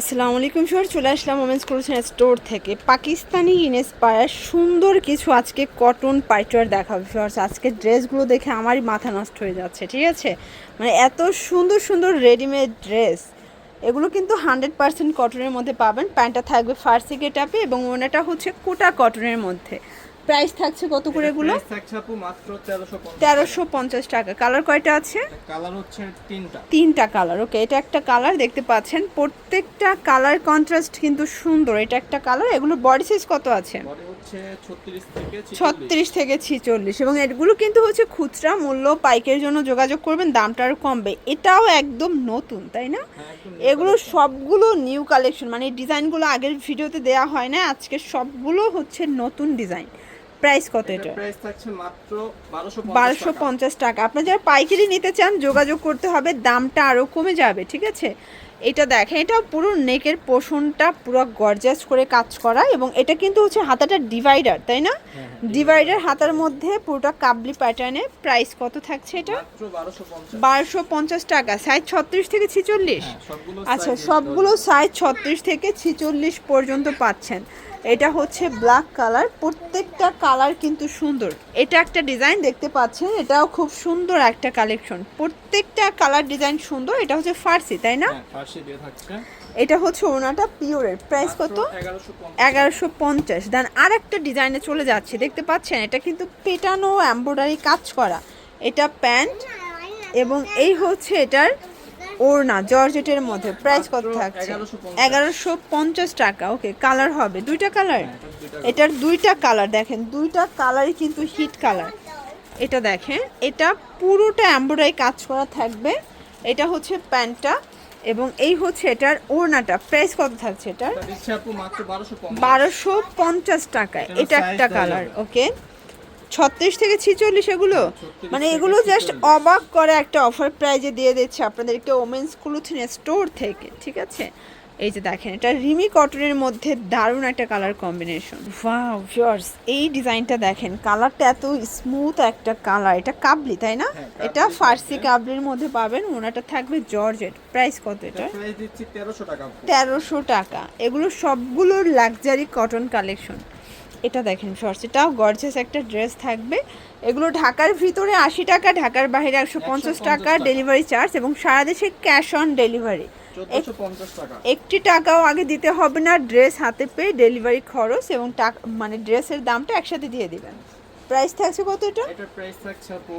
আসসালামু আলাইকুম স্যার, চলে আসলাম ওমেন্স কালেকশন স্টোর থেকে। পাকিস্তানি ইন্সপায়ার সুন্দর কিছু আজকে কটন পাইটওয়ার দেখাবো স্যার। আজকে ড্রেসগুলো দেখে আমারই মাথা নষ্ট হয়ে যাচ্ছে, ঠিক আছে? মানে এত সুন্দর সুন্দর রেডিমেড ড্রেস, এগুলো কিন্তু 100% কটনের মধ্যে পাবেন। প্যান্টটা থাকবে ফার্সি গেটআপে এবং ওনাটা হচ্ছে কোটা কটনের মধ্যে। প্রাইস থাকছে কত করে এগুলো? প্রাইস থাকছে আপু মাত্র 1350 টাকা। কালার কয়টা আছে? কালার হচ্ছে তিনটা। তিনটা কালার, ওকে। এটা একটা কালার দেখতে পাচ্ছেন, প্রত্যেকটা কালার কন্ট্রাস্ট কিন্তু সুন্দর। এটা একটা কালার। এগুলোর বডি সাইজ কত আছে? বডি হচ্ছে 36 থেকে 36 থেকে 46। এবং এগুলো কিন্তু হচ্ছে খুচরা মূল্য, পাইকের জন্য যোগাযোগ করবেন, দামটা আরও কমবে। এটাও একদম নতুন, তাই না? হ্যাঁ, একদম এগুলো সবগুলো নিউ কালেকশন, মানে ডিজাইনগুলো আগের ভিডিওতে দেওয়া হয় না, আজকে সবগুলো হচ্ছে নতুন ডিজাইন। প্রাইস কত এটা? প্রাইস থাকছে মাত্র 1250 টাকা। আপনারা যারা পাইকারি নিতে চান যোগাযোগ করতে হবে, দামটা আরও কমে যাবে, ঠিক আছে? এটা দেখেন, এটা পুরো নেকের পোর্শনটা পুরো গর্জাস করে কাজ করা এবং এটা কিন্তু হচ্ছে হাতাটা ডিভাইডার, তাই না? ডিভাইডার হাতার মধ্যে পুরোটা কাবলি প্যাটার্নে। প্রাইস কত থাকছে এটা? মাত্র 1250 টাকা। সাইজ 36 থেকে 46। আচ্ছা, সবগুলো সাইজ 36 থেকে 46 পর্যন্ত পাচ্ছেন। এটা হচ্ছে ব্ল্যাক কালার, প্রত্যেকটা কালার কিন্তু সুন্দর। এটা একটা ডিজাইন দেখতে পাচ্ছেন, এটাও খুব সুন্দর একটা কালেকশন। প্রত্যেকটা কালার ডিজাইন সুন্দর। এটা হচ্ছে ফার্সি, তাই না? ফার্সি দিয়ে থাকছে। এটা হচ্ছে ওনাটা পিওরের। প্রাইস কত? 1150। দেন আর একটা ডিজাইনে চলে যাচ্ছে, দেখতে পাচ্ছেন, এটা কিন্তু পেটানো এমব্রয়ডারি কাজ করা। এটা প্যান্ট এবং এই হচ্ছে এটার ওড়না জর্জেটের মধ্যে। প্রাইস কত থাকছে? 1150 টাকা। ওকে, কালার হবে দুইটা কালার। এটার দুইটা কালার দেখেন, দুইটা কালারই কিন্তু হিট কালার। এটা দেখেন, এটা পুরোটা এমব্রয়ডারি কাজ করা থাকবে। এটা হচ্ছে প্যান্টটা এবং এই হচ্ছে এটার ওড়নাটা। প্রাইস কত থাকছে এটার? দিচ্ছি আপু মাত্র 1250 টাকায়। এটা একটা কালার, ওকে। 36 থেকে 46 এগুলো, মানে এগুলো জাস্ট অবাক করে একটা অফার প্রাইজে দিয়ে দিচ্ছে আপনাদেরকে ওমেন্স ক্লথিং স্টোর থেকে, ঠিক আছে? এই যে দেখেন, এটা রিমি কটনের মধ্যে দারুণ একটা কালার কম্বিনেশন। ওয়াও ভিউয়ার্স, এই ডিজাইনটা দেখেন, কালারটা এত স্মুথ একটা কালার। এটা কাবলি, তাই না? এটা ফার্সি কাবলির মধ্যে পাবেন। ওনাটা থাকবে জর্জেট। প্রাইস কত এটা? প্রাইস দিচ্ছি 1300 টাকা। 1300 টাকা। এগুলো সবগুলোর লাক্সারি কটন কালেকশন। এটা দেখেন শর্টস, এটাও গর্জিয়াস একটা ড্রেস থাকবে। এগুলো ঢাকার ভিতরে 80 টাকা, ঢাকার বাইরে 150 টাকা ডেলিভারি চার্জ এবং সারা দেশে ক্যাশ অন ডেলিভারি। 1450 টাকা। একটি টাকাও আগে দিতে হবে না, ড্রেস হাতে পেয়ে ডেলিভারি খরচ এবং টাকা মানে ড্রেসের দামটা একসাথে দিয়ে দিবেন। প্রাইস থাকছে কত এটা? এটার প্রাইস থাকছে আপু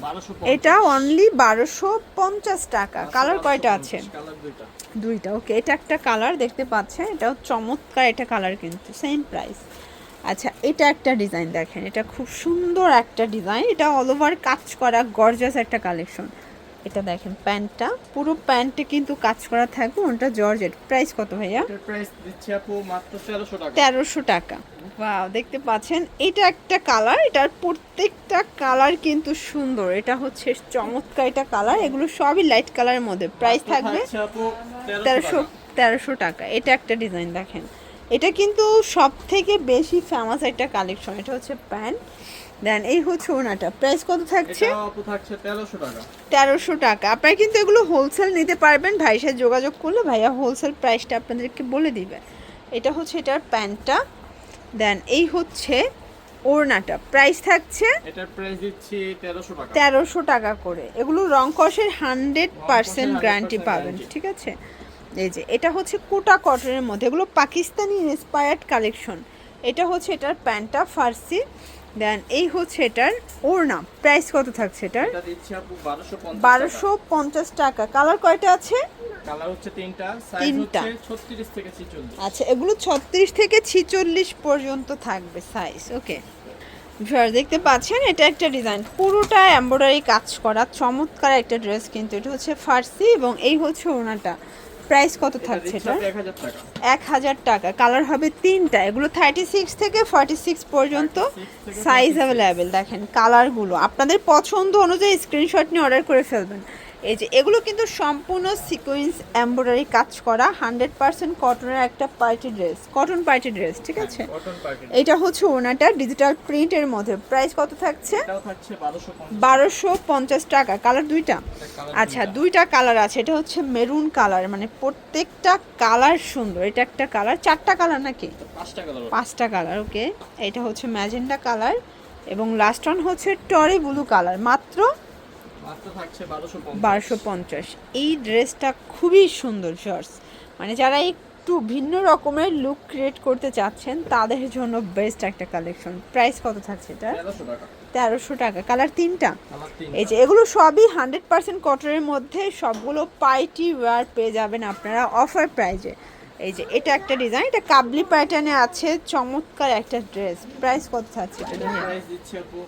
1250। এটা অনলি 1250 টাকা। কালার কয়টা আছে? কালার দুইটা। দুইটা, ওকে। এটা একটা কালার দেখতে পাচ্ছেন, এটাও চমৎকার এটা কালার, কিন্তু সেম প্রাইস। আচ্ছা, এটা একটা ডিজাইন দেখেন, এটা খুব সুন্দর একটা ডিজাইন। এটা অল ওভার কাজ করা গর্জাস একটা কালেকশন। এটা দেখেন, প্যান্টটা পুরো প্যান্টে কিন্তু কাজ করা থাকবে। ওটা জর্জেট। প্রাইস কত ভাইয়া? এটার প্রাইস দিচ্ছি আপু মাত্র 1300 টাকা। 1300 টাকা। ওয়াও, দেখতে পাচ্ছেন, এটা একটা কালার। এটার প্রত্যেকটা কালার কিন্তু সুন্দর। এটা হচ্ছে চমৎকার এটা কালার। এগুলো সবই লাইট কালারের মধ্যে। প্রাইস থাকবে 1300 টাকা। এটা একটা ডিজাইন দেখেন, এটা কিন্তু সব থেকে বেশি ফেমাস একটা কালেকশন। এটা হচ্ছে প্যান্ট, দেন এই হচ্ছে ওনাটা। প্রাইস কত থাকছে? এটা আপু থাকছে 1300 টাকা। 1300 টাকা। আপনারা কিন্তু এগুলো হোলসেল নিতে পারবেন, ভাইয়ের সাথে যোগাযোগ করলে ভাইয়া হোলসেল প্রাইসটা আপনাদেরকে বলে দিবে। এটা হচ্ছে এটার প্যান্টটা, দেন এই হচ্ছে ওড়নাটা। প্রাইস থাকছে? এটার প্রাইস দিচ্ছি 1300 টাকা। 1300 টাকা করে। এগুলো রং কষের 100% গ্যারান্টি পাবেন, ঠিক আছে? এই যে এটা হচ্ছে কোটা কটনের মধ্যে, এগুলো পাকিস্তানি ইন্সপায়ার্ড কালেকশন। এটা হচ্ছে এটার প্যান্টটা ফার্সি, দেন এই হচ্ছে এটার ওড়না। প্রাইস কত থাকছে এটার? এটা দিচ্ছি আপু 1250 টাকা। কালার কয়টা আছে? কালার হচ্ছে তিনটা, সাইজ হচ্ছে 36 থেকে 46। আচ্ছা, এগুলো 36 থেকে 46 পর্যন্ত থাকবে সাইজ, ওকে। দেখতে পাচ্ছেন, এটা একটা ডিজাইন, পুরোটা এমব্রয়ডারি কাজ করা চমৎকার একটা ড্রেস, কিন্তু এটা হচ্ছে ফার্সি এবং এই হচ্ছে ওড়নাটা। প্রাইস কত থাকছে এটা? 1000 টাকা। 1000 টাকা। কালার হবে তিনটা। এগুলো 36 থেকে 46 পর্যন্ত সাইজ অ্যাভেলেবেল। দেখেন কালারগুলো আপনাদের পছন্দ অনুযায়ী স্ক্রিনশট নিয়ে অর্ডার করে ফেলবেন। এই যে এগুলো কিন্তু সম্পূর্ণ সিকোয়েন্স এমব্রয়ডারি কাজ করা 100% কটনের একটা party dress, cotton party dress, ঠিক আছে। কটন পার্টি এটা হচ্ছে ওনাটা ডিজিটাল প্রিন্টের মধ্যে, প্রাইস কত থাকছে? এটাও থাকছে 1250 টাকা। কালার দুইটা? আচ্ছা, দুইটা কালার আছে। এটা হচ্ছে মেরুন কালার, মানে প্রত্যেকটা কালার সুন্দর। এটা একটা কালার, চারটা কালার নাকি? 5টা কালার। 5টা কালার, ওকে। এটা হচ্ছে ম্যাজেন্ডা কালার এবং লাস্ট ওয়ান হচ্ছে টরি ব্লু কালার। মাত্র থাকছে 1250। এই ড্রেসটা খুবই সুন্দর শর্টস, মানে যারা একটু ভিন্ন রকমের লুক ক্রিয়েট করতে চাচ্ছেন তাদের জন্য বেস্ট একটা কালেকশন। প্রাইস কত থাকছে এটা? 1300 টাকা। কালার তিনটা? এই যে এগুলো সবই 100% কটনের মধ্যে, সবগুলো পার্টি ওয়্যার পেয়ে যাবেন আপনারা অফার প্রাইজে। এই যে এটা একটা ডিজাইন, এটা কাবলি প্যাটার্নে আছে, চমৎকার একটা ড্রেস। প্রাইস কত থাকছে এটা? প্রাইস দিচ্ছি আপু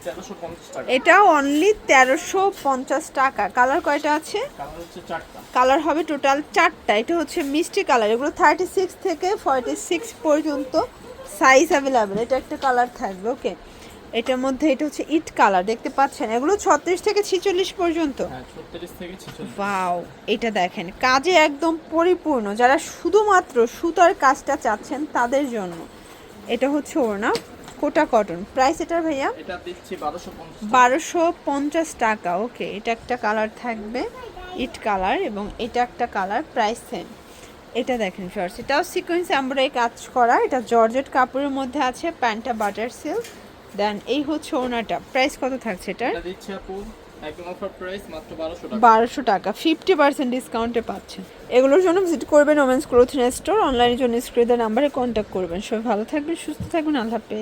1350 টাকা। এটা অনলি 1350 টাকা। কালার কয়টা আছে? কালার হচ্ছে 4টা। কালার হবে টোটাল 4টা। এটা হচ্ছে মিষ্টি কালার, এগুলো 36 থেকে 46 পর্যন্ত সাইজ অ্যাভেলেবেল। এটা একটা কালার থাকবে, ওকে। এটার মধ্যে এটা হচ্ছে ইট কালার, দেখতে পাচ্ছেন। এগুলো 36 থেকে 46 পর্যন্ত। হ্যাঁ, 36 থেকে 46। ওয়াও, এটা দেখেন কাজে একদম পরিপূর্ণ। যারা শুধুমাত্র সুতার কাজটা চাচ্ছেন তাদের জন্য। এটা হচ্ছে ওড়না, কোটা কটন। প্রাইস এটার ভাইয়া? এটা দিচ্ছি 1250। 1250 টাকা, ওকে। এটা একটা কালার থাকবে ইট কালার এবং এটা একটা কালার, প্রাইস সেম। এটা দেখেন শর্টস, এটাও সিকোয়েন্স এমব্রয়ডারি কাজ করা। এটা জর্জেট কাপড়ের মধ্যে আছে, প্যান্টটা বাটার সিল্ক। দেন এই হচ্ছে ওড়নাটা। প্রাইস কত থাকছে এটার? এটা দিচ্ছি আপু একদম অফার প্রাইস মাত্র 1200 টাকা। 1200 টাকা, 50% ডিসকাউন্টে পাচ্ছেন। এগুলোর জন্য ভিজিট করবেন ওমেন্স ক্লোথিং স্টোর। অনলাইনের জন্য স্ক্রিনের নাম্বারে কন্ট্যাক্ট করবেন। সবাই ভালো থাকবেন, সুস্থ থাকবেন, আল্লাহ হাফেজ।